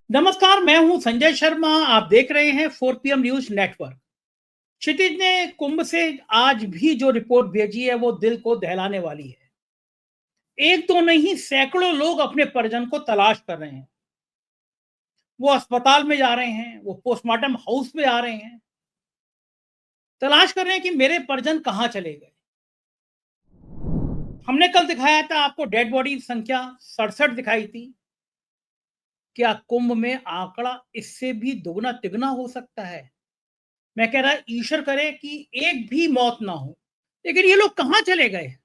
नमस्कार, मैं हूं संजय शर्मा। आप देख रहे हैं 4 PM न्यूज नेटवर्क। क्षितिज ने कुंभ से आज भी जो रिपोर्ट भेजी है वो दिल को दहलाने वाली है। एक तो नहीं, सैकड़ों लोग अपने परिजन को तलाश कर रहे हैं। वो अस्पताल में जा रहे हैं, वो पोस्टमार्टम हाउस में आ रहे हैं, तलाश कर रहे हैं कि मेरे परिजन कहाँ चले गए। हमने कल दिखाया था आपको डेड बॉडी संख्या 67 दिखाई थी। क्या कुंभ में आंकड़ा इससे भी दुगना तिगना हो सकता है? मैं कह रहा ईश्वर करे कि एक भी मौत ना हो। लेकिन ये लोग कहाँ चले गए?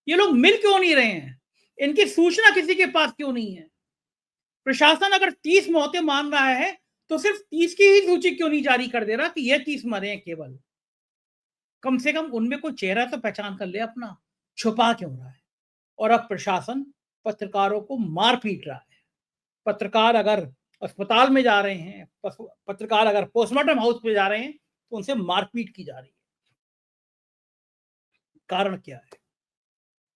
ये लोग मिल क्यों नहीं रहे हैं? इनकी सूचना किसी के पास क्यों नहीं है? प्रशासन अगर 30 मौतें मान रहा है तो सिर्फ 30 की ही सूची क्यों नहीं जारी कर दे रहा कि ये 30 मरे हैं केवल? कम से कम उनमें कोई चेहरा तो पहचान कर ले अपना। छुपा क्यों रहा है? और अब प्रशासन पत्रकारों को मार पीट रहा है। पत्रकार अगर अस्पताल में जा रहे हैं, पत्रकार अगर पोस्टमार्टम हाउस में जा रहे हैं तो उनसे मारपीट की जा रही है। कारण क्या है?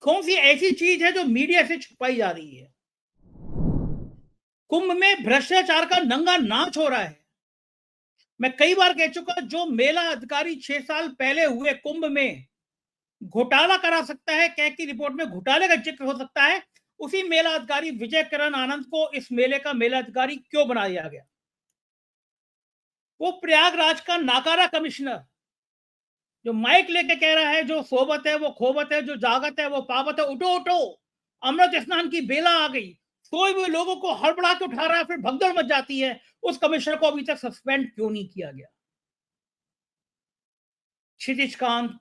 कौन सी ऐसी चीज है जो मीडिया से छुपाई जा रही है? कुंभ में भ्रष्टाचार का नंगा नाच हो रहा है। मैं कई बार कह चुका, जो मेला अधिकारी 6 साल पहले हुए कुंभ में घोटाला करा सकता है, कैग की रिपोर्ट में घोटाले का जिक्र हो सकता है, उसी मेला अधिकारी विजय किरण आनंद को इस मेले का मेला अधिकारी क्यों बना दिया गया? वो प्रयागराज का नाकारा कमिश्नर जो माइक लेके कह रहा है, जो सोबत है वो खोबत है, जो जागत है वो पावत है, उठो उठो, अमृत स्नान की बेला आ गई। सोए हुए लोगों को हड़बड़ा के उठा रहा है, फिर भगदड़ मच जाती है। उस कमिश्नर को अभी तक सस्पेंड क्यों नहीं किया गया? क्षितिज कांत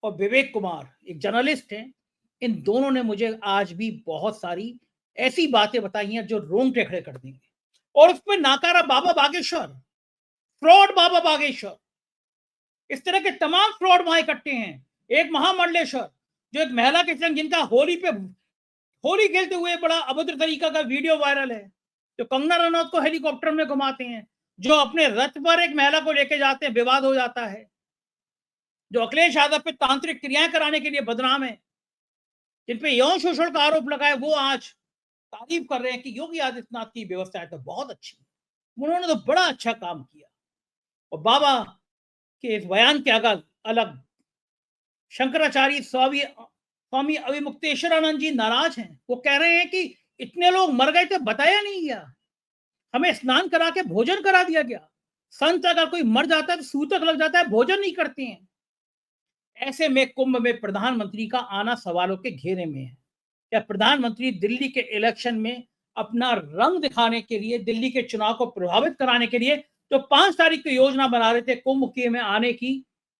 और विवेक कुमार एक जर्नलिस्ट हैं। इन दोनों ने मुझे आज भी बहुत सारी ऐसी बातें बताई हैं जो रोंगटे खड़े कर देंगे। और उसमें नाकारा बाबा बागेश्वर, फ्रॉड बाबा बागेश्वर, इस तरह के तमाम फ्रॉड वहां इकट्ठे हैं। एक महामंडलेश्वर जो एक महिला के संग, जिनका होली खेलते हुए बड़ा अभद्र तरीका का वीडियो वायरल है, जो कंगना रनौत को हेलीकॉप्टर में घुमाते हैं, जो अपने रथ पर एक महिला को लेके जाते हैं, विवाद हो जाता है, जो अखिलेश यादव पे तांत्रिक क्रियाएं कराने के लिए बदनाम है, जिन पे यौन शोषण का आरोप लगा है, वो आज तारीफ कर रहे हैं कि योगी आदित्यनाथ की व्यवस्था है तो बहुत अच्छी, उन्होंने तो बड़ा अच्छा काम किया। और बाबा के इस बयान के अलग अलग शंकराचार्य स्वामी स्वामी अविमुक्तेश्वरानंद जी नाराज हैं। वो कह रहे हैं कि इतने लोग मर गए थे, बताया नहीं गया, हमें स्नान करा के भोजन करा दिया गया। संत अगर कोई मर जाता है तो सूतक लग जाता है, भोजन नहीं करते हैं। ऐसे में कुंभ में प्रधानमंत्री का आना सवालों के घेरे में है। क्या प्रधानमंत्री दिल्ली के इलेक्शन में अपना रंग दिखाने के लिए, दिल्ली के चुनाव को प्रभावित कराने के लिए जो 5 तारीख की योजना बना रहे थे कुंभ के में आने की,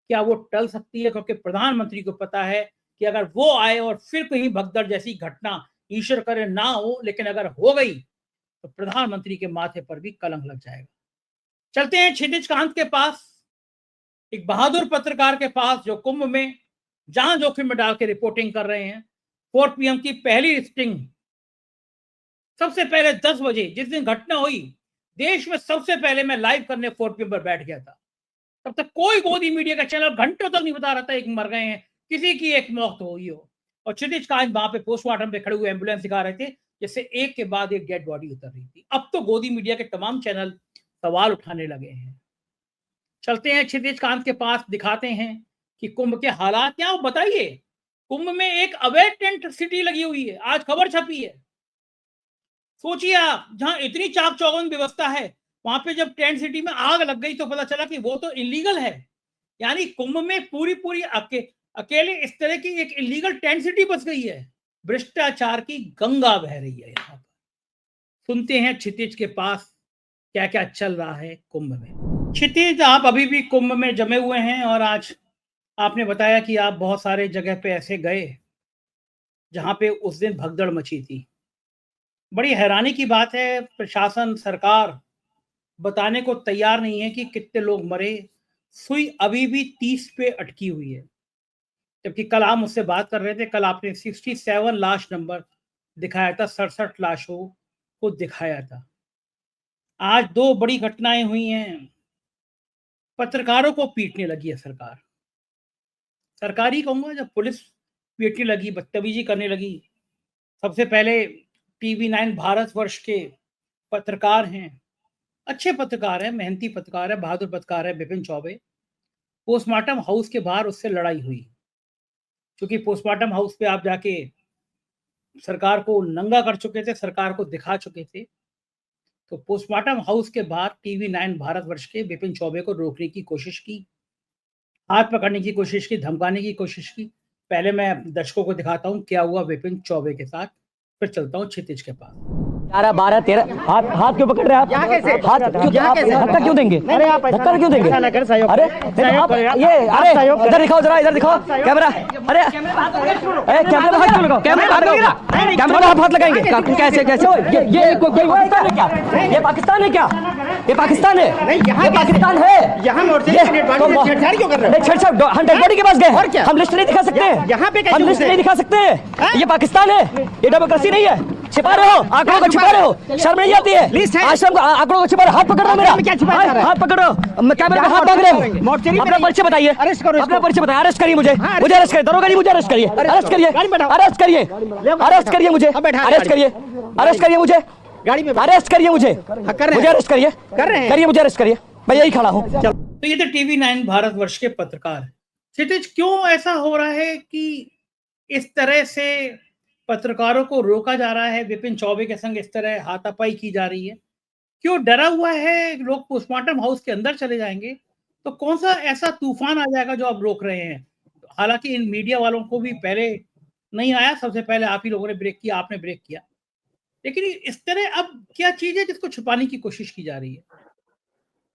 क्या वो टल सकती है? क्योंकि प्रधानमंत्री को पता है कि अगर वो आए और फिर कहीं भगदड़ जैसी घटना, ईश्वर करे ना हो, लेकिन अगर हो गई तो प्रधानमंत्री के माथे पर भी कलंक लग जाएगा। चलते हैं क्षितिज कांत के पास, एक बहादुर पत्रकार के पास, जो कुंभ में जान जोखिम में डाल के रिपोर्टिंग कर रहे हैं। 4 PM की पहली स्टिंग सबसे पहले 10 बजे जिस दिन घटना हुई, देश में सबसे पहले मैं लाइव करने 4 PM पर बैठ गया था। तब तक कोई गोदी मीडिया का चैनल घंटों तक नहीं बता रहा था एक मर गए हैं, किसी की एक मौत हुई हो। और क्षितिज कांत वहां पे पोस्टमार्टम पे खड़े हुए एम्बुलेंस दिखा रहे थे, जैसे एक के बाद एक डेड बॉडी उतर रही थी। अब तो गोदी मीडिया के तमाम चैनल सवाल उठाने लगे हैं। चलते हैं क्षितिज कांत के पास, दिखाते हैं कि कुंभ के हालात क्या, बताइए। कुंभ में एक अवैध टेंट सिटी लगी हुई है, आज खबर छपी है। सोचिए आप, जहां इतनी चाक चौबंद व्यवस्था है, वहां पे जब टेंट सिटी में आग लग गई तो पता चला कि वो तो इलीगल है। यानी कुंभ में पूरी पूरी अकेले इस तरह की एक इलीगल टेंट सिटी बस गई है। भ्रष्टाचार की गंगा बह रही है यहाँ पर। सुनते हैं क्षितिज के पास क्या क्या चल रहा है कुंभ में। क्षितिज, आप अभी भी कुंभ में जमे हुए हैं और आज आपने बताया कि आप बहुत सारे जगह पे ऐसे गए जहां पे उस दिन भगदड़ मची थी। बड़ी हैरानी की बात है, प्रशासन, सरकार बताने को तैयार नहीं है कि कितने लोग मरे। सुई अभी भी 30 पे अटकी हुई है। जबकि कल आप मुझसे बात कर रहे थे, कल आपने 67 लाश नंबर दिखाया था, 67 लाशों को दिखाया था। आज दो बड़ी घटनाएं हुई हैं। पत्रकारों को पीटने लगी है सरकार। सरकारी कहूंगा, जब पुलिस पीटने लगी, बदतमीजी करने लगी। सबसे पहले टीवी 9 भारतवर्ष के पत्रकार हैं, अच्छे पत्रकार हैं, मेहनती पत्रकार है, बहादुर पत्रकार है विपिन चौबे। पोस्टमार्टम हाउस के बाहर उससे लड़ाई हुई, क्योंकि पोस्टमार्टम हाउस पे आप जाके सरकार को नंगा कर चुके थे, सरकार को दिखा चुके थे। तो पोस्टमार्टम हाउस के बाहर टीवी 9 भारतवर्ष के विपिन चौबे को रोकने की कोशिश की, हाथ पकड़ने की कोशिश की, धमकाने की कोशिश की। पहले मैं दर्शकों को दिखाता हूँ क्या हुआ विपिन चौबे के साथ, फिर चलता हूँ क्षितिज के पास। 11, 12, 13 हाथ क्यों पकड़ रहे हैं आप? यहाँ कैसे? हाथ क्यों, आप धक्का क्यों देंगे? धक्का क्यों देंगे? अरे इधर दिखाओ, जरा इधर दिखाओ कैमरा। अरे कैमरे में हाथ क्यों लगाओ? कैमरे में हाथ लगाएंगे कैसे? ये पाकिस्तान है क्या? ये पाकिस्तान है क्या? ये पाकिस्तान है? ये पाकिस्तान है। यहाँ छेड़छाड़ क्यों कर रहे हैं? छेड़छाड़ हम डेड बॉडी के पास गए, हम लिस्ट नहीं दिखा सकते, यहाँ पे हम लिस्ट नहीं दिखा सकते। ये पाकिस्तान है, ये डेमोक्रेसी नहीं है। छिपा रहे हो, आंकड़ों को छिपा रहे हो, शर्म नहीं आती है? आश्रम को आंकड़ों को छिपा रहे हो, हाथ पकड़ रहे हो मेरा, हाथ पकड़ रहे हो, कैमरे में हाथ मांग रहे हो। अपना परिचय बताइए, अपना परिचय बताइए। अरेस्ट करिए मुझे, अरेस्ट करिए, दरोगा नहीं, मुझे अरेस्ट करिए, अरेस्ट करिए, अरेस्ट करिए, अरेस्ट करिए मुझे, अरेस्ट करिए, अरेस्ट करिए मुझे, गाड़ी में अरेस्ट करिए मुझे, मुझे अरेस्ट करिए, कर रहे हैं, करिए मुझे अरेस्ट करिए, मैं यही खड़ा हूँ। तो ये थे टीवी 9 भारतवर्ष के पत्रकार। क्षितिज, क्यों ऐसा हो रहा है कि इस तरह से पत्रकारों को रोका जा रहा है, विपिन चौबे के संग इस तरह हाथापाई की जा रही है? क्यों डरा हुआ है लोग पोस्टमार्टम हाउस के अंदर चले जाएंगे तो कौन सा ऐसा तूफान आ जाएगा जो आप रोक रहे हैं? हालांकि इन मीडिया वालों को भी पहले नहीं आया, सबसे पहले आप ही लोगों ने ब्रेक किया, आपने ब्रेक किया, लेकिन इस तरह अब क्या चीज है जिसको छुपाने की कोशिश की जा रही है?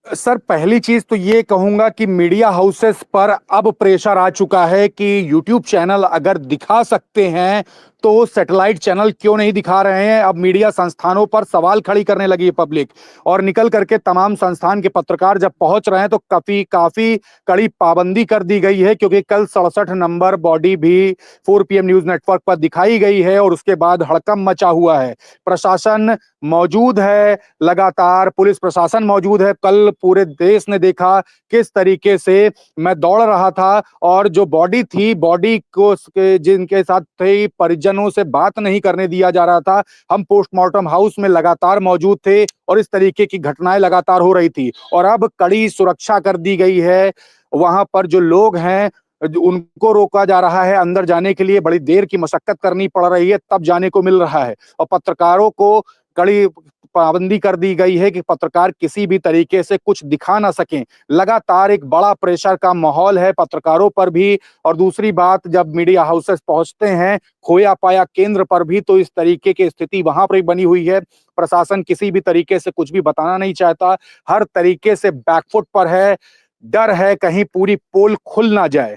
सर, पहली चीज तो ये कहूंगा कि मीडिया हाउसेस पर अब प्रेशर आ चुका है कि यूट्यूब चैनल अगर दिखा सकते हैं तो सैटेलाइट चैनल क्यों नहीं दिखा रहे हैं। अब मीडिया संस्थानों पर सवाल खड़ी करने लगी है पब्लिक, और निकल करके तमाम संस्थान के पत्रकार जब पहुंच रहे हैं तो काफी कड़ी पाबंदी कर दी गई है, क्योंकि कल 67 नंबर बॉडी भी 4 PM न्यूज नेटवर्क पर दिखाई गई है और उसके बाद हड़कंप मचा हुआ है। प्रशासन मौजूद है, लगातार पुलिस प्रशासन मौजूद है। कल पूरे देश ने देखा किस तरीके से मैं दौड़ रहा था और जो बॉडी थी, बॉडी को जिनके साथ थे परिजनों से बात नहीं करने दिया जा रहा था। हम पोस्टमार्टम हाउस में लगातार मौजूद थे और इस तरीके की घटनाएं लगातार हो रही थी, और अब कड़ी सुरक्षा कर दी गई है। वहां पर जो लोग हैं उनको रोका जा रहा है, अंदर जाने के लिए बड़ी देर की मशक्कत करनी पड़ रही है तब जाने को मिल रहा है, और पत्रकारों को कड़ी पाबंदी कर दी गई है कि पत्रकार किसी भी तरीके से कुछ दिखा ना सकें। लगातार एक बड़ा प्रेशर का माहौल है पत्रकारों पर भी, और दूसरी बात, जब मीडिया हाउसेस पहुंचते हैं खोया पाया केंद्र पर भी, तो इस तरीके की स्थिति वहां पर बनी हुई है। प्रशासन किसी भी तरीके से कुछ भी बताना नहीं चाहता, हर तरीके से बैकफुट पर है, डर है कहीं पूरी पोल खुल ना जाए।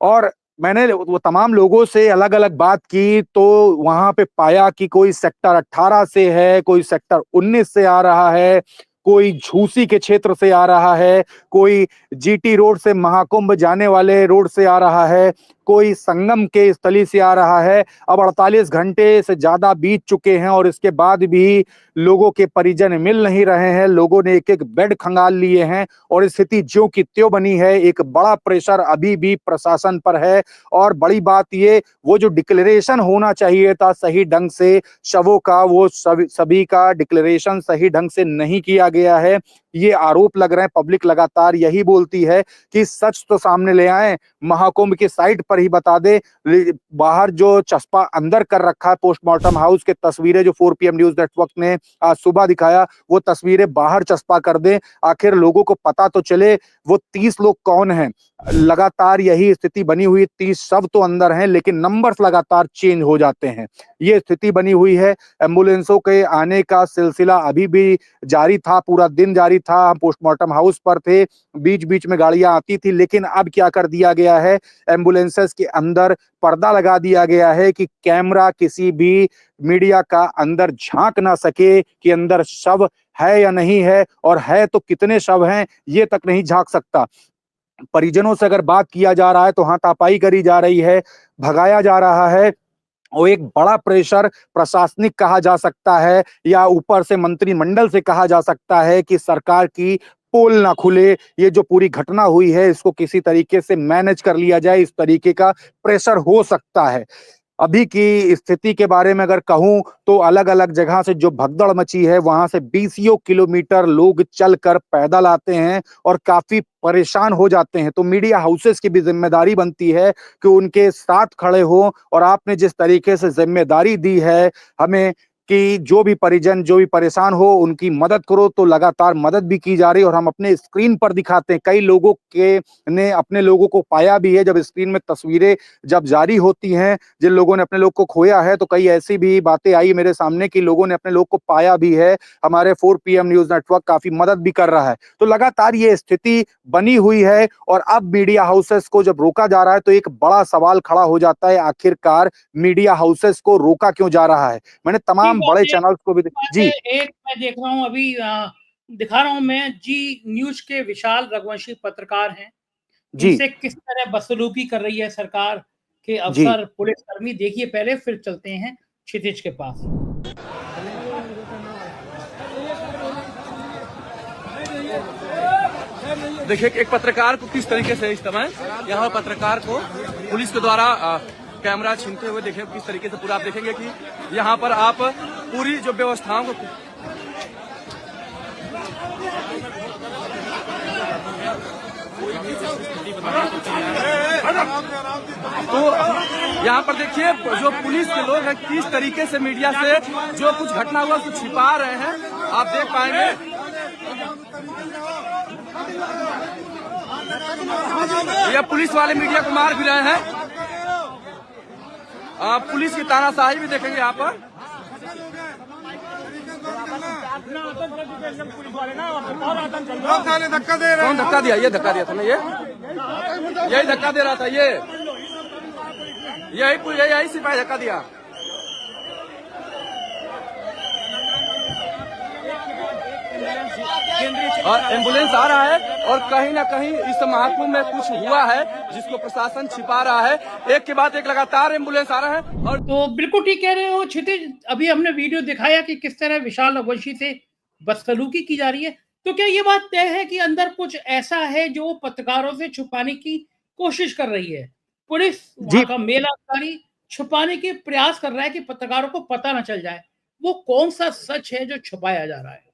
और मैंने वो तमाम लोगों से अलग अलग बात की तो वहां पे पाया कि कोई सेक्टर 18 से है, कोई सेक्टर 19 से आ रहा है, कोई झूसी के क्षेत्र से आ रहा है, कोई GT रोड से महाकुंभ जाने वाले रोड से आ रहा है, कोई संगम के स्थली से आ रहा है। अब 48 घंटे से ज्यादा बीत चुके हैं और इसके बाद भी लोगों के परिजन मिल नहीं रहे हैं। लोगों ने एक एक बेड खंगाल लिए हैं और स्थिति ज्यों की त्यों बनी है। एक बड़ा प्रेशर अभी भी प्रशासन पर है, और बड़ी बात ये, वो जो डिक्लेरेशन होना चाहिए था सही ढंग से शवों का, वो सभी का डिक्लेरेशन सही ढंग से नहीं किया गया है। ये आरोप लग रहे हैं, पब्लिक लगातार यही बोलती है कि सच तो सामने ले आए, महाकुंभ की साइट पर ही बता दे। बाहर जो चस्पा अंदर कर रखा है पोस्टमार्टम हाउस के तस्वीरें जो 4 PM न्यूज नेटवर्क ने आज सुबह दिखाया, वो तस्वीरें बाहर चस्पा कर दे, आखिर लोगों को पता तो चले वो 30 लोग कौन हैं। लगातार यही स्थिति बनी हुई, 30 शव तो अंदर हैं लेकिन नंबर्स लगातार चेंज हो जाते हैं, ये स्थिति बनी हुई है। एम्बुलेंसों के आने का सिलसिला अभी भी जारी था, पूरा दिन जारी था। हम पोस्टमार्टम हाउस पर थे, बीच बीच में गाड़ियां आती थी, लेकिन अब क्या कर दिया गया है, एम्बुलेंसेस के अंदर पर्दा लगा दिया गया है कि कैमरा किसी भी मीडिया का अंदर झांक ना सके कि अंदर शव है या नहीं है, और है तो कितने शव हैं ये तक नहीं झांक सकता। परिजनों से अगर बात किया जा रहा है तो हाथापाई करी जा रही है, भगाया जा रहा है, और एक बड़ा प्रेशर प्रशासनिक कहा जा सकता है या ऊपर से मंत्रिमंडल से कहा जा सकता है कि सरकार की पोल ना खुले। ये जो पूरी घटना हुई है इसको किसी तरीके से मैनेज कर लिया जाए, इस तरीके का प्रेशर हो सकता है। अभी की स्थिति के बारे में अगर कहूं तो अलग अलग जगह से जो भगदड़ मची है वहां से 20 किलोमीटर लोग चलकर पैदल आते हैं और काफी परेशान हो जाते हैं। तो मीडिया हाउसेस की भी जिम्मेदारी बनती है कि उनके साथ खड़े हो, और आपने जिस तरीके से जिम्मेदारी दी है हमें कि जो भी परिजन जो भी परेशान हो उनकी मदद करो, तो लगातार मदद भी की जा रही है और हम अपने स्क्रीन पर दिखाते हैं। कई लोगों के ने अपने लोगों को पाया भी है। जब स्क्रीन में तस्वीरें जब जारी होती हैं जिन लोगों ने अपने लोग को खोया है, तो कई ऐसी भी बातें आई मेरे सामने कि लोगों ने अपने लोग को पाया भी है। हमारे 4 PM न्यूज नेटवर्क काफी मदद भी कर रहा है। तो लगातार ये स्थिति बनी हुई है और अब मीडिया हाउसेस को जब रोका जा रहा है तो एक बड़ा सवाल खड़ा हो जाता है, आखिरकार मीडिया हाउसेस को रोका क्यों जा रहा है। मैंने तमाम बड़े चैनल्स को भी जी एक मैं देख रहा हूँ अभी दिखा रहा हूँ मैं जी न्यूज के विशाल रघुवंशी पत्रकार हैं। जी इनसे किस तरह बदसलूकी कर रही है सरकार के जी अफसर पुलिसकर्मी, देखिए पहले, फिर चलते हैं क्षितिज के पास। देखिए एक पत्रकार को किस तरीके से इस समय यहाँ पत्रकार को पुलिस के द्वारा कैमरा छीनते हुए देखिए किस तरीके से पूरा आप देखेंगे कि यहाँ पर आप पूरी जो व्यवस्थाओं को तो यहाँ पर देखिए जो पुलिस के लोग हैं किस तरीके से मीडिया से जो कुछ घटना हुआ उसको छिपा रहे हैं, आप देख पाएंगे। ये पुलिस वाले मीडिया को मार भी रहे हैं। पुलिस की तानाशाही भी देखेंगे यहाँ पर। कौन धक्का दिया? ये धक्का दिया था ना, यही धक्का दे रहा था, यही सिपाही धक्का दिया। और एम्बुलेंस आ रहा है और कहीं ना कहीं इस महाकुंभ में कुछ हुआ है जिसको प्रशासन छिपा रहा है। एक के बाद एक लगातार एम्बुलेंस आ रहा है। और तो बिल्कुल ठीक कह रहे हो क्षितिज, अभी हमने वीडियो दिखाया कि किस तरह विशाल रघुवंशी से बदसलूकी की जा रही है। तो क्या ये बात तय है कि अंदर कुछ ऐसा है जो पत्रकारों से छुपाने की कोशिश कर रही है? पुलिस वहां का मेल अधिकारी छुपाने के प्रयास कर रहा है कि पत्रकारों को पता न चल जाए। वो कौन सा सच है जो छुपाया जा रहा है?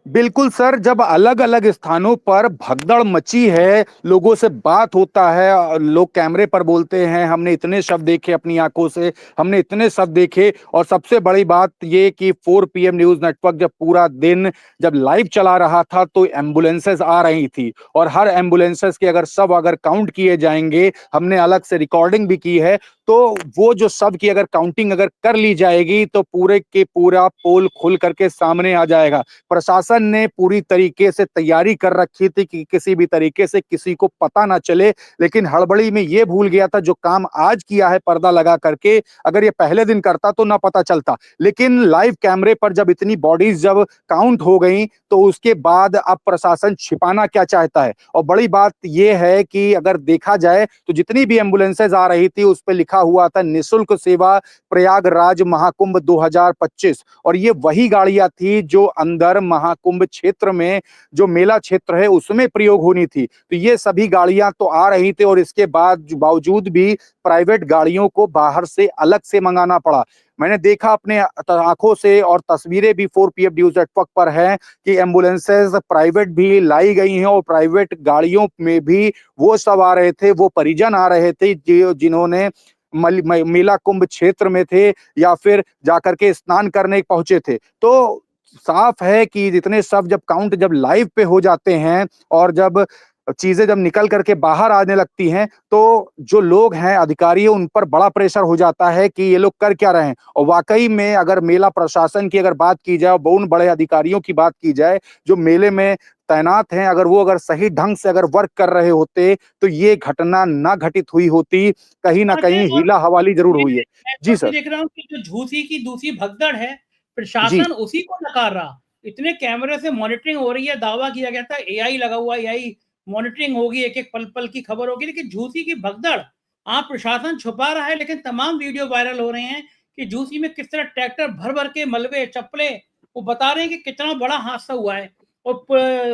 बिल्कुल सर, जब अलग अलग स्थानों पर भगदड़ मची है, लोगों से बात होता है, लोग कैमरे पर बोलते हैं हमने इतने शब्द देखे अपनी आंखों से, हमने इतने शब्द देखे। और सबसे बड़ी बात ये कि 4 PM न्यूज नेटवर्क जब पूरा दिन जब लाइव चला रहा था तो एम्बुलेंसेस आ रही थी और हर एम्बुलेंसेस के अगर काउंट किए जाएंगे, हमने अलग से रिकॉर्डिंग भी की है, तो वो जो सब की अगर काउंटिंग अगर कर ली जाएगी तो पूरे के पूरा पोल खुल करके सामने आ जाएगा। प्रशासन ने पूरी तरीके से तैयारी कर रखी थी कि किसी भी तरीके से किसी को पता ना चले, लेकिन हड़बड़ी में ये भूल गया था जो काम आज किया है पर्दा लगा करके, अगर ये पहले दिन करता तो ना पता चलता। लेकिन लाइव कैमरे पर जब इतनी बॉडीज जब काउंट हो गई तो उसके बाद अब प्रशासन छिपाना क्या चाहता है। और बड़ी बात यह है कि अगर देखा जाए तो जितनी भी एम्बुलेंसेज आ रही थी उस पर लिखा हुआ था निःशुल्क सेवा प्रयागराज महाकुंभ 2025, और ये वही गाड़ियां थी जो अंदर महाकुंभ क्षेत्र में जो मेला क्षेत्र है उसमें प्रयोग होनी थी। तो ये सभी गाड़ियां तो आ रही थी और इसके बावजूद भी प्राइवेट गाड़ियों को बाहर से अलग से मंगाना पड़ा। मैंने देखा अपने आंखों से और तस्वीरें भी 4 PM न्यूज नेटवर्क पर है कि एम्बुलेंसेज प्राइवेट भी लाई गई हैं और प्राइवेट गाड़ियों में भी वो सब आ रहे थे, वो परिजन आ रहे थे जिन्होंने मेला कुंभ क्षेत्र में थे या फिर जाकर के स्नान करने पहुंचे थे। तो साफ है कि जितने सब जब काउंट जब लाइव पे हो जाते हैं और जब चीजें जब निकल करके बाहर आने लगती हैं तो जो लोग हैं अधिकारी उन पर बड़ा प्रेशर हो जाता है कि ये लोग कर क्या रहे हैं। और वाकई में अगर मेला प्रशासन की अगर बात की जाए और उन बड़े अधिकारियों की बात की जाए जो मेले में तैनात हैं, अगर सही ढंग से अगर वर्क कर रहे होते तो ये घटना ना घटित हुई होती, कहीं ना कहीं हीला हवाली जरूर हुई है। जी सर। देख रहा हूँ कि जो झूठी की दूसरी भगदड़ है, जी प्रशासन उसी को नकार रहा। इतने कैमरे से मॉनिटरिंग हो रही है, दावा किया गया था AI लगा हुआ है, AI मॉनिटरिंग होगी, एक एक पल पल की खबर होगी, लेकिन झूठी की भगदड़ प्रशासन छुपा रहा है। लेकिन तमाम वीडियो वायरल हो रहे हैं कि झूठी में किस तरह ट्रैक्टर भर भर के मलबे चप्पले, वो बता रहे हैं कि कितना बड़ा हादसा हुआ है। और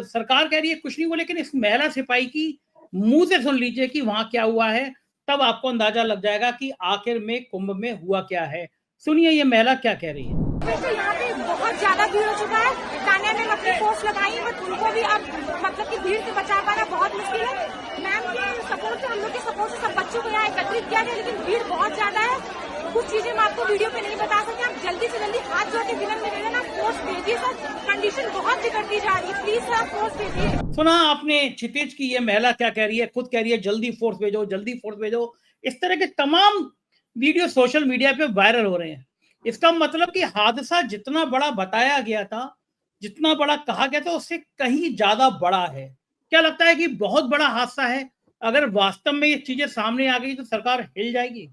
सरकार कह रही है कुछ नहीं हुआ, लेकिन इस महिला सिपाही की मुंह से सुन लीजिए कि वहां क्या हुआ है तब आपको अंदाजा लग जाएगा कि आखिर में कुंभ में हुआ क्या है। सुनिए ये महिला क्या कह रही है। तो यहाँ पे बहुत ज्यादा भीड़ हो चुका है। तानिया ने अपनी फोर्स लगाई, बट उनको भी अब मतलब कि भीड़ से बचा पाना बहुत मुश्किल है। मैम के सपोर्ट से, हम लोग के सपोर्ट से सब बच्चों को यहाँ एकत्रित किया गया, लेकिन भीड़ बहुत ज्यादा है। कुछ चीजें मैं आपको वीडियो पे नहीं बता सकती। आप जल्दी से जल्दी हाथ जोड़ के विनम्र निवेदन, आप फोर्स भेजिए सर। कंडीशन बहुत बिगड़ती जा रही है, प्लीज सर आप फोर्स भेजिए। सुना आपने क्षितिज की ये महिला क्या कह रही है, खुद कह रही है जल्दी फोर्स भेजो, जल्दी फोर्स भेजो। इस तरह के तमाम वीडियो सोशल मीडिया पे वायरल हो रहे हैं। इसका मतलब कि हादसा जितना बड़ा बताया गया था, जितना बड़ा कहा गया था, उससे कहीं ज्यादा बड़ा है। क्या लगता है कि बहुत बड़ा हादसा है? अगर वास्तव में ये चीजें सामने आ गई तो सरकार हिल जाएगी।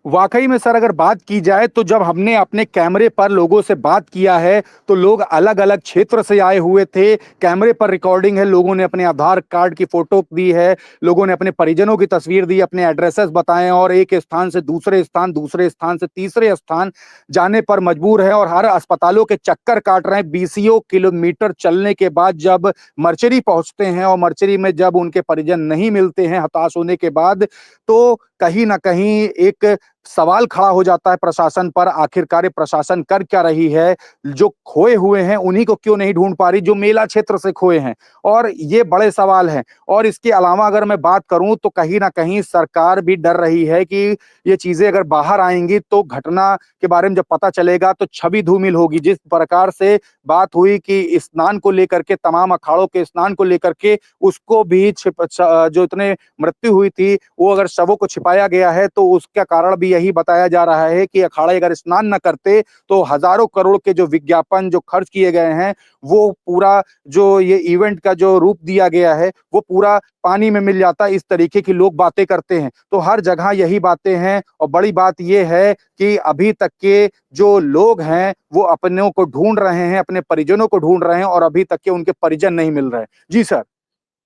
वाकई में सर अगर बात की जाए तो जब हमने अपने कैमरे पर लोगों से बात किया है तो लोग अलग अलग क्षेत्र से आए हुए थे। कैमरे पर रिकॉर्डिंग है, लोगों ने अपने आधार कार्ड की फोटो दी है, लोगों ने अपने परिजनों की तस्वीर दी, अपने एड्रेसेस बताए और एक स्थान से दूसरे स्थान, दूसरे स्थान से तीसरे स्थान जाने पर मजबूर है और हर अस्पतालों के चक्कर काट रहे हैं। 20 किलोमीटर चलने के बाद जब मर्चरी पहुंचते हैं और मर्चरी में जब उनके परिजन नहीं मिलते हैं हताश होने के बाद, तो कहीं ना कहीं एक सवाल खड़ा हो जाता है प्रशासन पर, आखिरकार प्रशासन कर क्या रही है? जो खोए हुए हैं उन्हीं को क्यों नहीं ढूंढ पा रही, जो मेला क्षेत्र से खोए हैं? और ये बड़े सवाल हैं। और इसके अलावा अगर मैं बात करूं तो कहीं ना कहीं सरकार भी डर रही है कि ये चीजें अगर बाहर आएंगी तो घटना के बारे में जब पता चलेगा तो छवि धूमिल होगी। जिस प्रकार से बात हुई कि स्नान को लेकर के, तमाम अखाड़ों के स्नान को लेकर के, उसको भी जो इतने मृत्यु हुई थी वो अगर शवों को छिपाया गया है तो उसका कारण भी यही बताया जा रहा है कि अखाड़े अगर स्नान न करते तो हजारों करोड़ के जो विज्ञापन जो खर्च किए गए हैं, वो पूरा जो ये इवेंट का जो रूप दिया गया है वो पूरा पानी में मिल जाता। इस तरीके की लोग बातें करते हैं। तो हर जगह यही बातें हैं और बड़ी बात यह है कि अभी तक के जो लोग हैं वो अपनों को ढूंढ रहे हैं, अपने परिजनों को ढूंढ रहे हैं और अभी तक के उनके परिजन नहीं मिल रहे। जी सर।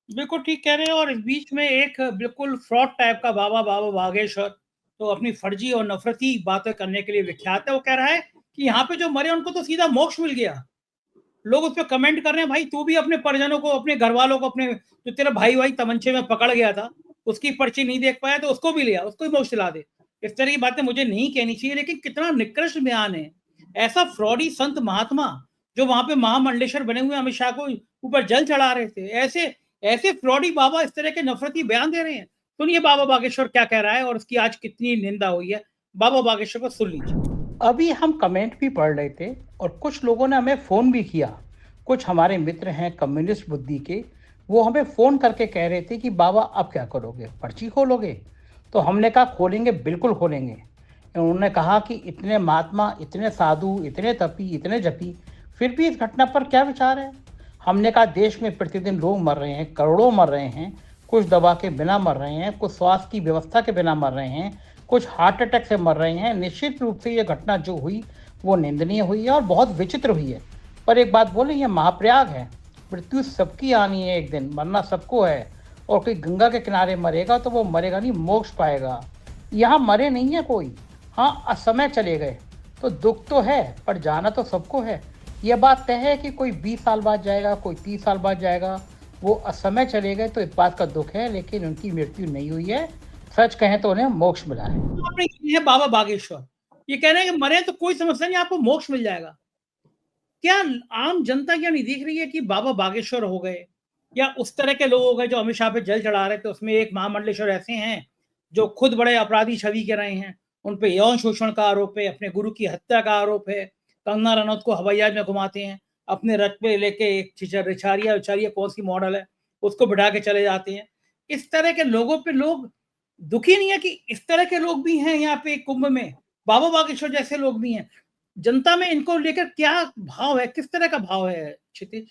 बिल्कुल ठीक कह रहे हैं। और इस बीच में एक बिल्कुल फ्रॉड टाइप का बाबा बागेश्वर तो अपनी फर्जी और नफरती बातें करने के लिए विख्यात है। वो कह रहा है कि यहाँ पे जो मरे उनको तो सीधा मोक्ष मिल गया। लोग उस पर कमेंट कर रहे हैं, भाई तू भी अपने परिजनों को, अपने घर वालों को, अपने जो तेरा भाई तमंचे में पकड़ गया था उसकी पर्ची नहीं देख पाया तो उसको भी लिया, उसको भी मोक्ष दिला दे। इस तरह की बातें मुझे नहीं कहनी चाहिए, लेकिन कितना निकृष्ट बयान है। ऐसा फ्रॉडी संत महात्मा जो वहां पे महामंडलेश्वर बने हुए अमित शाह को ऊपर जल चढ़ा रहे थे, ऐसे फ्रॉडी बाबा इस तरह के नफरती बयान दे रहे हैं। सुनिए बाबा बागेश्वर क्या कह रहा है और उसकी आज कितनी निंदा हुई है। बाबा बागेश्वर को सुन लीजिए। अभी हम कमेंट भी पढ़ रहे थे और कुछ लोगों ने हमें फ़ोन भी किया। कुछ हमारे मित्र हैं कम्युनिस्ट बुद्धि के, वो हमें फ़ोन करके कह रहे थे कि बाबा अब क्या करोगे, पर्ची खोलोगे? तो हमने कहा खोलेंगे, बिल्कुल खोलेंगे। उन्होंने कहा कि इतने महात्मा, इतने साधु, इतने तपी, इतने जपी, फिर भी इस घटना पर क्या विचार है? हमने कहा देश में प्रतिदिन लोग मर रहे हैं, करोड़ों मर रहे हैं, कुछ दवा के बिना मर रहे हैं, कुछ स्वास्थ्य की व्यवस्था के बिना मर रहे हैं, कुछ हार्ट अटैक से मर रहे हैं। निश्चित रूप से ये घटना जो हुई वो निंदनीय हुई है और बहुत विचित्र हुई है। पर एक बात बोलें, ये महाप्रयाग है, मृत्यु सबकी आनी है, एक दिन मरना सबको है। और कोई गंगा के किनारे मरेगा तो वो मरेगा नहीं, मोक्ष पाएगा। यहाँ मरे नहीं है कोई, हाँ असमय चले गए तो दुख तो है, पर जाना तो सबको है। यह बात तय है कि कोई 20 साल बाद जाएगा, कोई 30 साल बाद जाएगा, वो असमय चले गए तो इस बात का दुख है, लेकिन उनकी मृत्यु नहीं हुई है। सच कहें तो उन्हें मोक्ष मिला है। आपने ये बाबा बागेश्वर ये कह रहे हैं कि मरे तो कोई समस्या नहीं, आपको मोक्ष मिल जाएगा। क्या आम जनता क्या नहीं देख रही है कि बाबा बागेश्वर हो गए या उस तरह के लोग हो गए जो अमित शाह पे जल चढ़ा रहे थे? उसमें एक महामंडलेश्वर ऐसे हैं जो खुद बड़े अपराधी छवि के रहे हैं, उन पे यौन शोषण का आरोप है, अपने गुरु की हत्या का आरोप है, कंगना रनौत को हवाई जहाज में घुमाते हैं, अपने रथ पे लेके एक रिछारिया कौन सी मॉडल है उसको बिठा के चले जाते हैं। इस तरह के लोगों पे लोग दुखी नहीं है कि इस तरह के लोग भी हैं यहाँ पे कुंभ में, बाबा बागेश्वर जैसे लोग भी हैं। जनता में इनको लेकर क्या भाव है, किस तरह का भाव है क्षितिज?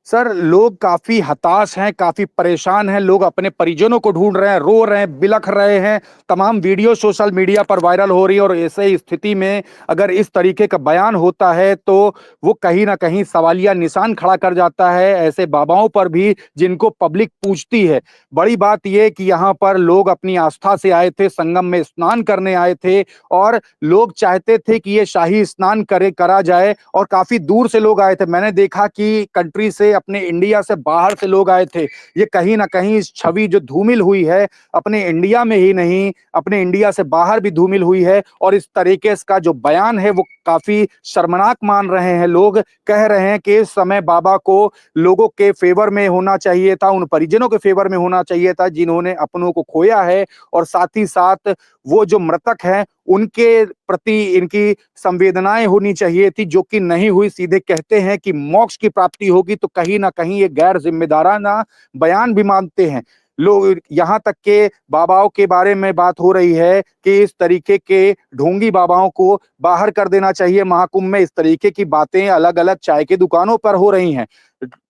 सर लोग काफी हताश हैं, काफी परेशान हैं। लोग अपने परिजनों को ढूंढ रहे हैं, रो रहे हैं, बिलख रहे हैं। तमाम वीडियो सोशल मीडिया पर वायरल हो रही है और ऐसे स्थिति में अगर इस तरीके का बयान होता है तो वो कहीं ना कहीं सवालिया निशान खड़ा कर जाता है ऐसे बाबाओं पर भी जिनको पब्लिक पूछती है। बड़ी बात यह कि यहाँ पर लोग अपनी आस्था से आए थे, संगम में स्नान करने आए थे और लोग चाहते थे कि ये शाही स्नान करा जाए और काफी दूर से लोग आए थे। मैंने देखा कि कंट्री से अपने इंडिया से बाहर से लोग आए थे। ये कहीं ना कहीं इस छवि जो धूमिल हुई है अपने इंडिया में ही नहीं, अपने इंडिया से बाहर भी धूमिल हुई है। और इस तरीके का जो बयान है वो काफी शर्मनाक मान रहे हैं। लोग कह रहे हैं कि इस समय बाबा को लोगों के फेवर में होना चाहिए था, उन परिजनों के फेवर में होना चाहिए था जिन्होंने अपनों को खोया है, और साथ ही साथ वो जो मृतक हैं उनके प्रति इनकी संवेदनाएं होनी चाहिए थी, जो कि नहीं हुई। सीधे कहते हैं कि मोक्ष की प्राप्ति होगी, तो कहीं ना कहीं ये गैर जिम्मेदाराना बयान भी मानते हैं लोग। यहाँ तक के बाबाओं के बारे में बात हो रही है कि इस तरीके के ढोंगी बाबाओं को बाहर कर देना चाहिए महाकुंभ में। इस तरीके की बातें अलग अलग चाय की दुकानों पर हो रही हैं,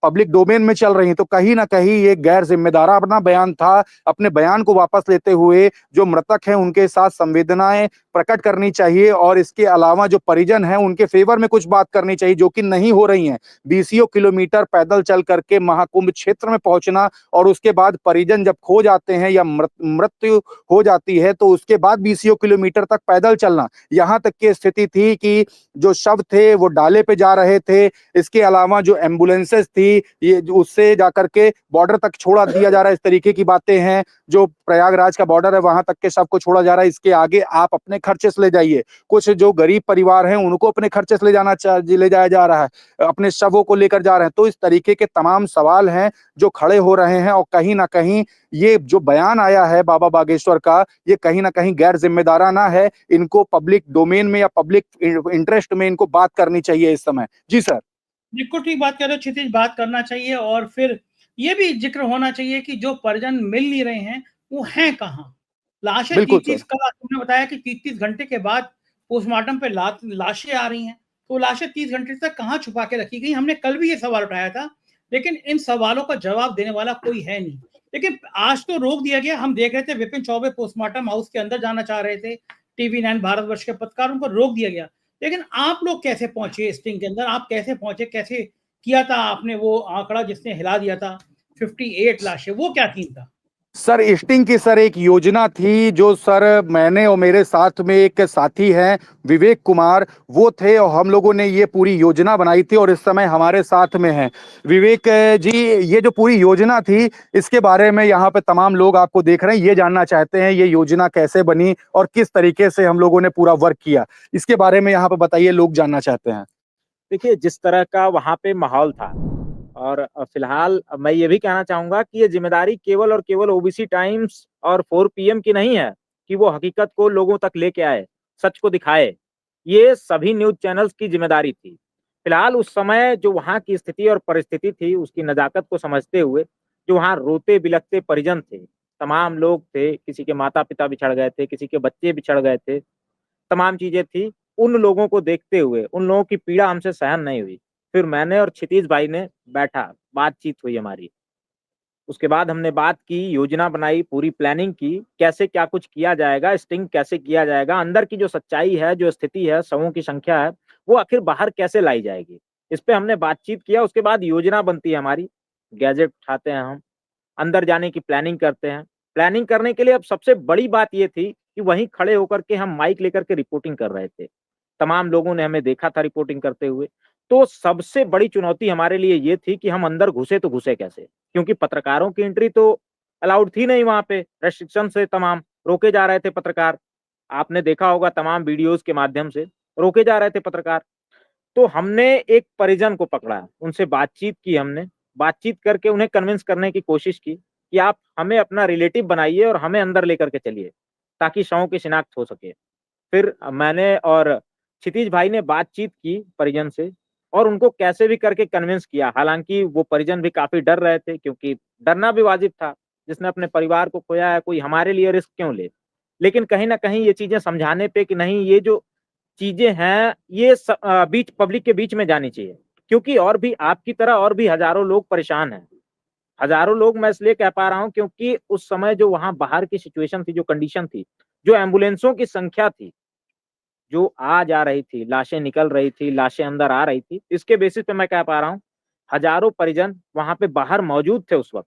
पब्लिक डोमेन में चल रही हैं, तो कहीं ना कहीं ये गैर जिम्मेदाराना बयान था। अपने बयान को वापस लेते हुए जो मृतक हैं उनके साथ संवेदनाएं प्रकट करनी चाहिए, और इसके अलावा जो परिजन हैं उनके फेवर में कुछ बात करनी चाहिए, जो कि नहीं हो रही हैं। 20 किलोमीटर पैदल चल करके महाकुंभ क्षेत्र में पहुंचना, और उसके बाद परिजन जब खो जाते हैं या मृत्यु हो जाती है तो उसके बाद 20 किलोमीटर तक पैदल चलना। यहाँ तक की स्थिति थी कि जो शव थे वो डाले पे जा रहे थे। इसके अलावा जो एम्बुलेंसेस थी ये उससे जाकर के बॉर्डर तक छोड़ा दिया जा रहा है। इस तरीके की बातें हैं। जो प्रयागराज का बॉर्डर है वहां तक के शव को छोड़ा जा रहा है, इसके आगे आप अपने खर्चे से ले जाइए। कुछ जो गरीब परिवार हैं उनको अपने खर्चे से ले जाया जा रहा है, अपने शवों को लेकर जा रहे हैं। तो इस तरीके के तमाम सवाल हैं जो खड़े हो रहे हैं, और कहीं ना कहीं ये जो बयान आया है बाबा बागेश्वर का, ये कहीं ना कहीं गैर जिम्मेदाराना है। इनको पब्लिक डोमेन में या पब्लिक इंटरेस्ट में इनको बात करनी चाहिए इस समय। जी सर। बिल्कुल ठीक बात कर रहे हो क्षितिज, बात करना चाहिए। और फिर ये भी जिक्र होना चाहिए कि जो परिजन मिल नहीं रहे हैं वो हैं कहाँ। लाशें बिल्कुल 30 कल तुमने बताया कि 30 घंटे के बाद पोस्टमार्टम पे लाशें आ रही हैं, तो लाशें 30 घंटे तक कहाँ छुपा के रखी गई। हमने कल भी ये सवाल उठाया था, लेकिन इन सवालों का जवाब देने वाला कोई है नहीं। लेकिन आज तो रोक दिया गया। हम देख रहे थे विपिन चौबे पोस्टमार्टम हाउस के अंदर जाना चाह रहे थे, TV9 भारतवर्ष के पत्रकार, उनको रोक दिया गया। लेकिन आप लोग कैसे पहुंचे स्टिंग के अंदर, आप कैसे पहुंचे, कैसे किया था आपने वो आंकड़ा जिसने हिला दिया था 58 लाशें, वो क्या थी था? सर स्टिंग की सर एक योजना थी, जो सर मैंने और मेरे साथ में एक साथी हैं विवेक कुमार, वो थे, और हम लोगों ने ये पूरी योजना बनाई थी, और इस समय हमारे साथ में हैं विवेक जी। ये जो पूरी योजना थी इसके बारे में यहाँ पे तमाम लोग आपको देख रहे हैं, ये जानना चाहते हैं ये योजना कैसे बनी और किस तरीके से हम लोगों ने पूरा वर्क किया। इसके बारे में यहाँ पे बताइए, लोग जानना चाहते हैं। देखिए, जिस तरह का वहाँ पे माहौल था, और फिलहाल मैं ये भी कहना चाहूँगा कि ये ज़िम्मेदारी केवल और केवल ओबीसी टाइम्स और 4 पीएम की नहीं है कि वो हकीकत को लोगों तक लेके आए, सच को दिखाए। ये सभी न्यूज़ चैनल्स की ज़िम्मेदारी थी। फिलहाल उस समय जो वहाँ की स्थिति और परिस्थिति थी, उसकी नज़ाकत को समझते हुए जो वहाँ रोते-बिलखते परिजन थे, तमाम लोग थे, किसी के माता-पिता बिछड़ गए थे, किसी के बच्चे बिछड़ गए थे, तमाम चीज़ें थी। उन लोगों को देखते हुए, उन लोगों की पीड़ा हमसे सहन नहीं हुई। फिर मैंने और क्षितिज भाई ने बैठा, बातचीत हुई हमारी। उसके बाद हमने बात की, योजना बनाई, पूरी प्लानिंग की, कैसे क्या कुछ किया जाएगा, स्टिंग कैसे किया जाएगा, अंदर की जो सच्चाई है, जो स्थिति है, शवों की संख्या है, वो आखिर बाहर कैसे लाई जाएगी। इस पे हमने बातचीत किया। उसके बाद योजना बनती है हमारी, गैजेट उठाते हैं हम, अंदर जाने की प्लानिंग करते हैं। प्लानिंग करने के लिए अब सबसे बड़ी बात ये थी कि वहीं खड़े होकर के हम माइक लेकर के रिपोर्टिंग कर रहे थे। तमाम लोगों ने हमें देखा था रिपोर्टिंग करते हुए। तो सबसे बड़ी चुनौती हमारे लिए ये थी कि हम अंदर घुसे तो घुसे कैसे? क्योंकि पत्रकारों की एंट्री तो अलाउड थी नहीं वहाँ पे, रेस्ट्रिक्शन से तमाम रोके जा रहे थे पत्रकार। आपने देखा होगा तमाम वीडियोज़ के माध्यम से रोके जा रहे थे पत्रकार। तो हमने एक परिजन को पकड़ा, उनसे बातचीत की हमने, बातचीत करके उन्हें कन्विंस करने की कोशिश की कि आप हमें अपना रिलेटिव बनाइए और हमें अंदर लेकर के चलिए, ताकि शवों की शिनाख्त हो सके। फिर मैंने और क्षितिज भाई ने बातचीत की परिजन से, और उनको कैसे भी करके कन्विंस किया। हालाँकि वो परिजन भी काफ़ी डर रहे थे, क्योंकि डरना भी वाजिब था। जिसने अपने परिवार को खोया है, कोई हमारे लिए रिस्क क्यों ले? लेकिन कहीं न कहीं ये चीज़ें समझाने पे कि नहीं, ये जो चीज़ें हैं ये बीच पब्लिक के बीच में जानी चाहिए, क्योंकि और भी आपकी तरह और भी हज़ारों लोग परेशान हैं। हज़ारों लोग मैं इसलिए कह पा रहा हूँ क्योंकि उस समय जो वहाँ बाहर की सिचुएशन थी, जो कंडीशन थी, जो एम्बुलेंसों की संख्या थी, जो आ जा रही थी, लाशें निकल रही थी, लाशें अंदर आ रही थी, इसके बेसिस पे मैं कह पा रहा हूँ, हज़ारों परिजन वहाँ पे बाहर मौजूद थे उस वक़्त।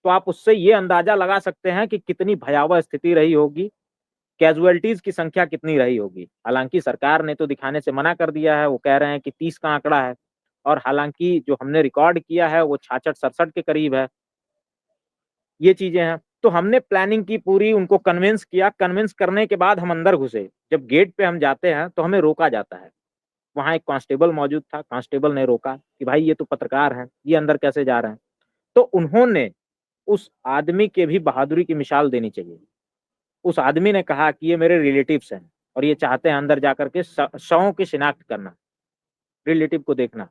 तो आप उससे ये अंदाज़ा लगा सकते हैं कि कितनी भयावह स्थिति रही होगी, कैज़ुअल्टीज़ की संख्या कितनी रही होगी। हालाँकि सरकार ने तो दिखाने से मना कर दिया है, वो कह रहे हैं कि 30 का आंकड़ा है। और हालांकि जो हमने रिकॉर्ड किया है वो 66-67 के करीब है। ये चीजें हैं। तो हमने प्लानिंग की पूरी, उनको कन्विंस किया। कन्विंस करने के बाद हम अंदर घुसे। जब गेट पे हम जाते हैं तो हमें रोका जाता है। वहाँ एक कांस्टेबल मौजूद था। कांस्टेबल ने रोका कि भाई ये तो पत्रकार हैं, ये अंदर कैसे जा रहे हैं। तो उन्होंने उस आदमी के भी बहादुरी की मिसाल देनी चाहिए। उस आदमी ने कहा कि ये मेरे रिलेटिव्स हैं और ये चाहते हैं अंदर जाकर के शवों की शिनाख्त करना, रिलेटिव को देखना।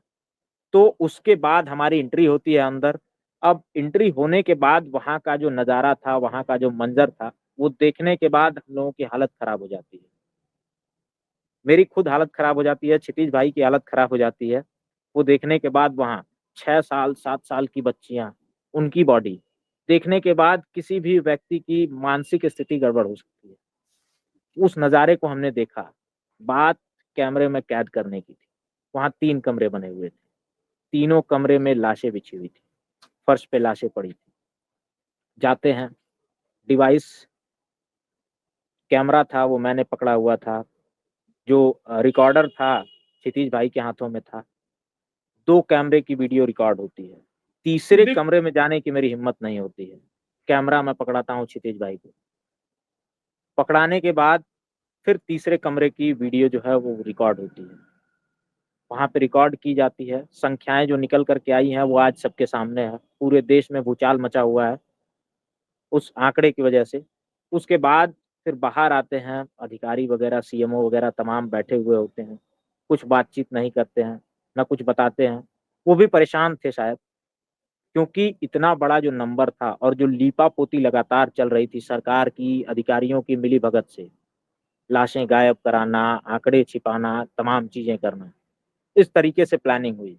तो उसके बाद हमारी एंट्री होती है अंदर। अब एंट्री होने के बाद वहाँ का जो नज़ारा था, वहाँ का जो मंजर था, वो देखने के बाद हम लोगों की हालत खराब हो जाती है। मेरी खुद हालत खराब हो जाती है, क्षितिज भाई की हालत खराब हो जाती है। वो देखने के बाद वहाँ 6 साल 7 साल की बच्चियाँ, उनकी बॉडी देखने के बाद किसी भी व्यक्ति की मानसिक स्थिति गड़बड़ हो सकती है। उस नज़ारे को हमने देखा। बात कैमरे में कैद करने की थी। वहाँ 3 कमरे बने हुए थे। तीनों कमरे में लाशें बिछी हुई थी, फर्श पे लाशें पड़ी थी। जाते हैं, डिवाइस कैमरा था वो मैंने पकड़ा हुआ था। जो रिकॉर्डर था क्षितिज भाई के हाथों में था। 2 कैमरे की वीडियो रिकॉर्ड होती है। तीसरे बिल- कमरे में जाने की मेरी हिम्मत नहीं होती है। कैमरा मैं पकड़ाता हूँ क्षितिज भाई को। पकड़ाने के बाद फिर तीसरे कमरे की वीडियो जो है वो रिकॉर्ड होती है। वहाँ पे रिकॉर्ड की जाती है। संख्याएं जो निकल करके आई हैं वो आज सबके सामने है। पूरे देश में भूचाल मचा हुआ है उस आंकड़े की वजह से। उसके बाद फिर बाहर आते हैं अधिकारी वगैरह, सीएमओ वगैरह तमाम बैठे हुए होते हैं। कुछ बातचीत नहीं करते हैं, ना कुछ बताते हैं। वो भी परेशान थे शायद, क्योंकि इतना बड़ा जो नंबर था और जो लीपापोती लगातार चल रही थी सरकार की, अधिकारियों की मिलीभगत से, लाशें गायब कराना, आंकड़े छिपाना, तमाम चीजें करना, इस तरीके से प्लानिंग हुई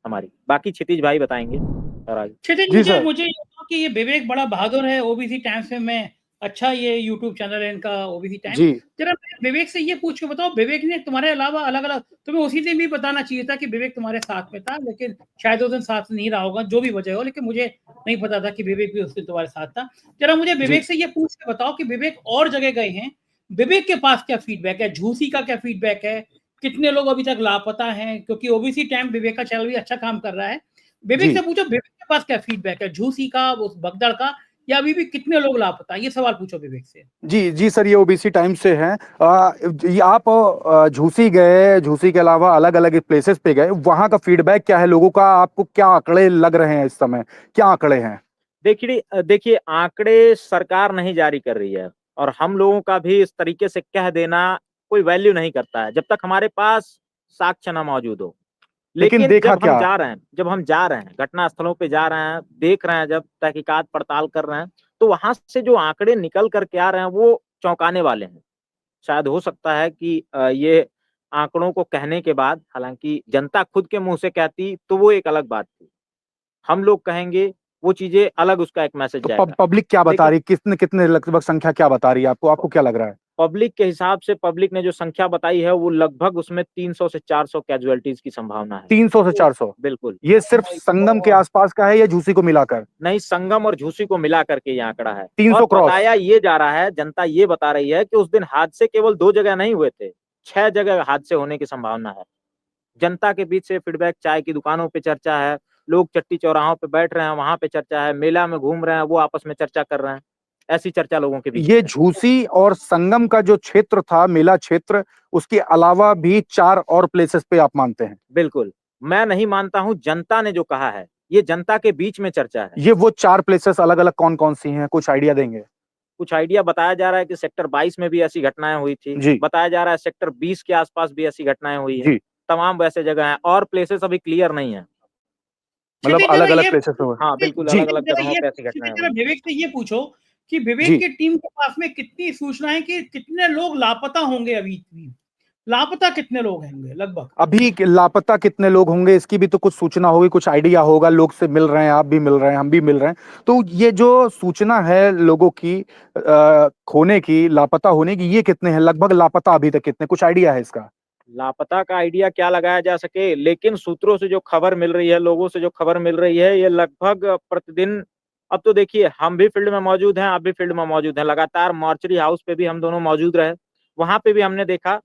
हमारी। बाकी क्षितिज भाई बताएंगे और आगे। क्षितिज, जी मुझे सर। मुझे ये बताओ कि ये विवेक बड़ा बहादुर है, ओबीसी टाइम्स में अच्छा ये यूट्यूब चैनल है इनका, ओबीसी टाइम्स। जी जरा विवेक से ये पूछ के बताओ, विवेक ने तुम्हारे अलावा अलग अलग, तुम्हें उसी दिन भी बताना चाहिए था कि विवेक तुम्हारे साथ में था, लेकिन शायद उस दिन साथ नहीं रहा होगा, जो भी वजह हो, लेकिन मुझे नहीं पता था कि विवेक भी उस दिन तुम्हारे साथ था। जरा मुझे जी विवेक से ये पूछ के बताओ कि विवेक और जगह गए हैं, विवेक के पास क्या फीडबैक है, झूसी का क्या फीडबैक है, कितने लोग अभी तक लापता हैं, क्योंकि ओबीसी टाइम विवेक का चैनल भी अच्छा काम कर रहा है। विवेक जी से पूछो विवेक के पास क्या फीडबैक है, झूसी का, उस भगदड़ का, या अभी भी कितने लोग लापता, ये सवाल पूछो विवेक से। जी जी सर, ये ओबीसी टाइम्स से हैं। ये आप झूसी गए, झूसी के अलावा अलग अलग प्लेसेस पे गए, वहां का फीडबैक क्या है लोगों का? आपको क्या आंकड़े लग रहे हैं इस समय, क्या आंकड़े हैं? देखिए आंकड़े सरकार नहीं जारी कर रही है और हम लोगों का भी इस तरीके से कह देना कोई वैल्यू नहीं करता है जब तक हमारे पास साक्ष्य न मौजूद हो। लेकिन लेकिन देखा क्या? जब हम जा रहे हैं घटना स्थलों पे जा रहे हैं, देख रहे हैं, जब तहकीकात पड़ताल कर रहे हैं, तो वहां से जो आंकड़े निकल करके आ रहे हैं वो चौंकाने वाले हैं। शायद हो सकता है कि ये आंकड़ों को कहने के बाद, हालांकि जनता खुद के मुंह से कहती तो वो एक अलग बात थी, हम लोग कहेंगे वो चीजें अलग, उसका एक मैसेज तो जाएगा। पब्लिक क्या बता लेकिन रही, कितने कितने लगभग संख्या क्या बता रही है आपको? आपको क्या लग रहा है? पब्लिक के हिसाब से, पब्लिक ने जो संख्या बताई है वो लगभग उसमें 300 से 400 कैजुअलिटीज की संभावना है। 300 से 400? बिल्कुल। ये सिर्फ संगम के आसपास का है या झूसी को मिलाकर? नहीं, संगम और झूसी को मिला करके ये आंकड़ा है। 300 और क्रॉस? बताया ये जा रहा है, जनता ये बता रही है कि उस दिन हादसे केवल 2 जगह नहीं हुए थे, 6 जगह हादसे होने की संभावना है। जनता के बीच से फीडबैक, चाय की दुकानों पे चर्चा है, लोग चट्टी चौराहों पे बैठ रहे हैं, वहां पे चर्चा है, मेला में घूम रहे हैं, वो आपस में चर्चा कर रहे हैं। ऐसी चर्चा लोगों के बीच में ये है। झूसी और संगम का जो क्षेत्र था, मेला क्षेत्र, उसके अलावा भी 4 और प्लेसेस पे आप मानते हैं? बिल्कुल, मैं नहीं मानता हूं, जनता ने जो कहा है, ये जनता के बीच में चर्चा है। ये वो 4 प्लेसेस अलग अलग कौन कौन सी हैं, कुछ आइडिया देंगे? कुछ आइडिया बताया जा रहा है कि सेक्टर 22 में भी ऐसी घटनाएं हुई थी। जी बताया जा रहा है सेक्टर 20 के आसपास भी ऐसी घटनाएं हुई है। जी, तमाम वैसे जगह हैं और प्लेसेस अभी क्लियर नहीं है। मतलब क्षितिज, अलग अलग प्लेसेस पे हुआ। हाँ, बिल्कुल जी अलग-अलग जगहों पे ऐसी घटनाएं जरा हुई। विवेक से ये पूछो कि विवेक जी, की टीम के पास में कितनी सूचनाएं कि कितने लोग लापता होंगे, अभी भी लापता कितने लोग होंगे लगभग? अभी लापता कितने लोग होंगे इसकी भी तो कुछ सूचना होगी, कुछ आइडिया होगा, लोग से मिल रहे हैं, आप भी मिल रहे हैं, हम भी मिल रहे हैं, तो ये जो सूचना है लोगों की खोने की, लापता होने की, ये कितने हैं लगभग? लापता अभी तक कितने, कुछ आइडिया है इसका? लापता का आइडिया क्या लगाया जा सके, लेकिन सूत्रों से जो खबर मिल रही है, लोगों से जो खबर मिल रही है, ये लगभग प्रतिदिन, अब तो देखिए हम भी फील्ड में मौजूद हैं, आप भी फील्ड में मौजूद हैं, लगातार मॉर्चरी हाउस पे भी हम दोनों मौजूद रहे। वहां पे भी हमने देखा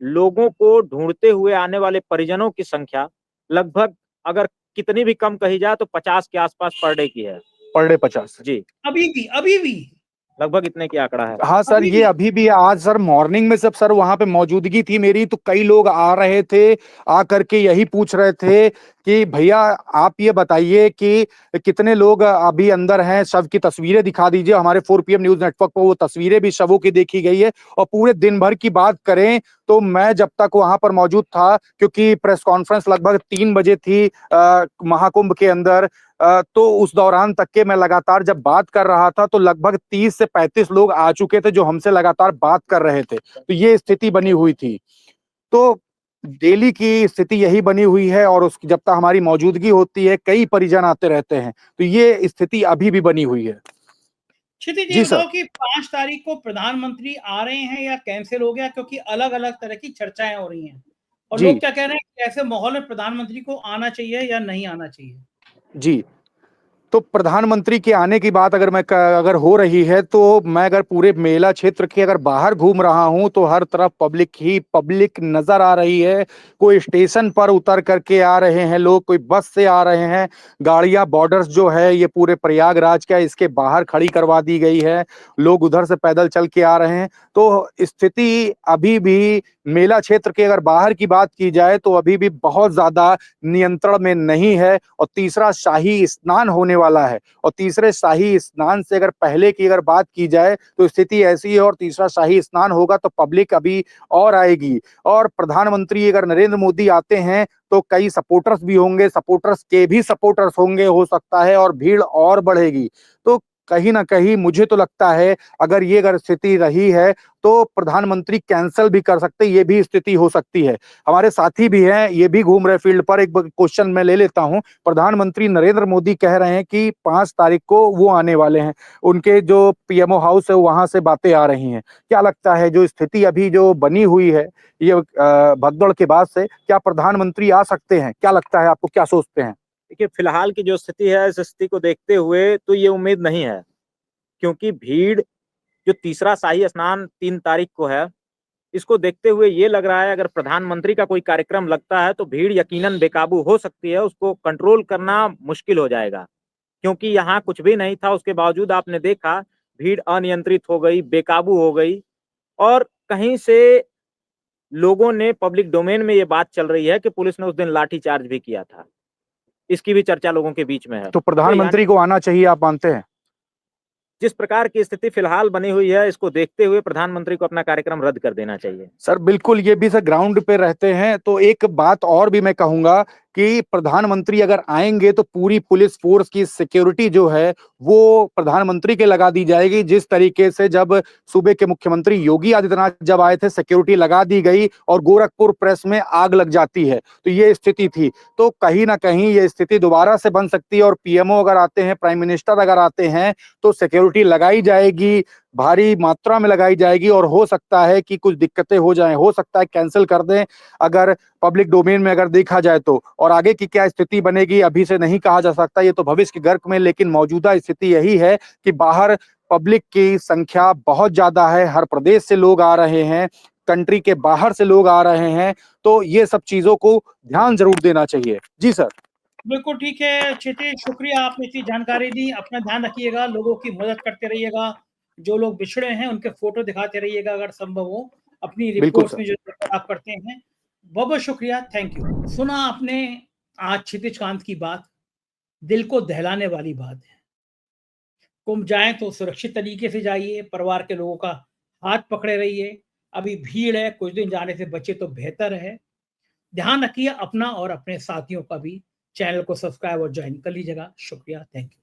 लोगों को ढूंढते हुए आने वाले परिजनों की संख्या लगभग अगर कितनी भी कम कही जाए तो 50 के आसपास पर डे की है। Per day 50? जी, अभी भी लगभग इतने की आंकड़ा है। हाँ सर, अभी ये भी अभी भी आज सर मॉर्निंग में जब सर वहां पे मौजूदगी थी मेरी, तो कई लोग आ रहे थे, आ करके यही पूछ रहे थे कि भैया आप ये बताइए कि कितने लोग अभी अंदर हैं, शव की तस्वीरें दिखा दीजिए। हमारे 4 PM न्यूज नेटवर्क पर वो तस्वीरें भी शवों की देखी गई है। और पूरे दिन भर की बात करें तो मैं जब तक वहां पर मौजूद था, क्योंकि प्रेस कॉन्फ्रेंस लगभग 3 बजे थी महाकुंभ के अंदर, तो उस दौरान तक के मैं लगातार जब बात कर रहा था तो लगभग 30 से 35 लोग आ चुके थे जो हमसे लगातार बात कर रहे थे। तो ये स्थिति बनी हुई थी। तो डेली की स्थिति यही बनी हुई है, और उसकी जब तक हमारी मौजूदगी होती है कई परिजन आते रहते हैं। तो ये स्थिति अभी भी बनी हुई है। क्षितिज जी जी सर। बताओ कि 5 तारीख को प्रधानमंत्री आ रहे हैं या कैंसिल हो गया, क्योंकि अलग अलग तरह की चर्चाएं हो रही हैं और जी लोग क्या कह रहे हैं कि ऐसे माहौल में प्रधानमंत्री को आना चाहिए या नहीं आना चाहिए। जी। तो प्रधानमंत्री के आने की बात अगर हो रही है, तो मैं अगर पूरे मेला क्षेत्र के अगर बाहर घूम रहा हूं तो हर तरफ पब्लिक ही पब्लिक नजर आ रही है। कोई स्टेशन पर उतर करके आ रहे हैं लोग, कोई बस से आ रहे हैं। गाड़ियां बॉर्डर्स जो है ये पूरे प्रयागराज का, इसके बाहर खड़ी करवा दी गई है। लोग उधर से पैदल चल के आ रहे हैं। तो स्थिति अभी भी मेला क्षेत्र के अगर बाहर की बात की जाए तो अभी भी बहुत ज्यादा नियंत्रण में नहीं है। और तीसरा शाही स्नान होने वाला है, और तीसरे शाही स्नान से अगर पहले की अगर बात की जाए तो स्थिति ऐसी है, और तीसरा शाही स्नान होगा तो पब्लिक अभी और आएगी। और प्रधानमंत्री अगर नरेंद्र मोदी आते हैं तो कई सपोर्टर्स भी होंगे, सपोर्टर्स के भी सपोर्टर्स होंगे हो सकता है, और भीड़ और बढ़ेगी। तो कहीं ना कहीं मुझे तो लगता है अगर स्थिति रही है तो प्रधानमंत्री कैंसिल भी कर सकते, ये भी स्थिति हो सकती है। हमारे साथी भी हैं, ये भी घूम रहे फील्ड पर। एक क्वेश्चन मैं ले लेता हूं। प्रधानमंत्री नरेंद्र मोदी कह रहे हैं कि 5 तारीख को वो आने वाले हैं, उनके जो पीएमओ हाउस है वहां से बातें आ रही हैं। क्या लगता है जो स्थिति अभी जो बनी हुई है ये भगदड़ के बाद से, क्या प्रधानमंत्री आ सकते हैं? क्या लगता है आपको, क्या सोचते हैं? देखिए, फिलहाल की जो स्थिति है, इस स्थिति को देखते हुए तो ये उम्मीद नहीं है, क्योंकि भीड़ जो तीसरा शाही स्नान 3 तारीख को है, इसको देखते हुए ये लग रहा है अगर प्रधानमंत्री का कोई कार्यक्रम लगता है तो भीड़ यकीनन बेकाबू हो सकती है, उसको कंट्रोल करना मुश्किल हो जाएगा। क्योंकि यहाँ कुछ भी नहीं था, उसके बावजूद आपने देखा भीड़ अनियंत्रित हो गई, बेकाबू हो गई, और कहीं से लोगों ने पब्लिक डोमेन में ये बात चल रही है कि पुलिस ने उस दिन लाठीचार्ज भी किया था। इसकी भी चर्चा लोगों के बीच में है। तो प्रधानमंत्री को आना चाहिए, आप मानते हैं? जिस प्रकार की स्थिति फिलहाल बनी हुई है, इसको देखते हुए प्रधानमंत्री को अपना कार्यक्रम रद्द कर देना चाहिए। सर बिल्कुल, ये भी सर ग्राउंड पे रहते हैं तो एक बात और भी मैं कहूंगा कि प्रधानमंत्री अगर आएंगे तो पूरी पुलिस फोर्स की सिक्योरिटी जो है वो प्रधानमंत्री के लगा दी जाएगी। जिस तरीके से जब सूबे के मुख्यमंत्री योगी आदित्यनाथ जब आए थे, सिक्योरिटी लगा दी गई और गोरखपुर प्रेस में आग लग जाती है, तो ये स्थिति थी। तो कहीं ना कहीं ये स्थिति दोबारा से बन सकती है, और पीएमओ अगर आते हैं, प्राइम मिनिस्टर अगर आते हैं तो सिक्योरिटी लगाई जाएगी, भारी मात्रा में लगाई जाएगी, और हो सकता है कि कुछ दिक्कतें हो जाएं, हो सकता है कैंसिल कर दें अगर पब्लिक डोमेन में अगर देखा जाए तो। और आगे की क्या स्थिति बनेगी अभी से नहीं कहा जा सकता, ये तो भविष्य के गर्क में। लेकिन मौजूदा स्थिति यही है कि बाहर पब्लिक की संख्या बहुत ज्यादा है, हर प्रदेश से लोग आ रहे हैं, कंट्री के बाहर से लोग आ रहे हैं। तो ये सब चीजों को ध्यान जरूर देना चाहिए। जी सर। बिल्कुल ठीक है क्षितिज, शुक्रिया, आपने इतनी जानकारी दी। अपना ध्यान रखिएगा, लोगों की मदद करते रहिएगा, जो लोग बिछड़े हैं उनके फोटो दिखाते रहिएगा अगर संभव हो, अपनी बिल्कुल रिपोर्ट्स सर। में जो आप करते हैं। बहुत बहुत शुक्रिया, थैंक यू। सुना आपने आज क्षितिज कांत की बात, दिल को दहलाने वाली बात है। कुंभ जाए तो सुरक्षित तरीके से जाइए, परिवार के लोगों का हाथ पकड़े रहिए। अभी भीड़ है, कुछ दिन जाने से बचे तो बेहतर है। ध्यान रखिए अपना और अपने साथियों का भी। चैनल को सब्सक्राइब और ज्वाइन कर लीजिएगा। शुक्रिया, थैंक यू।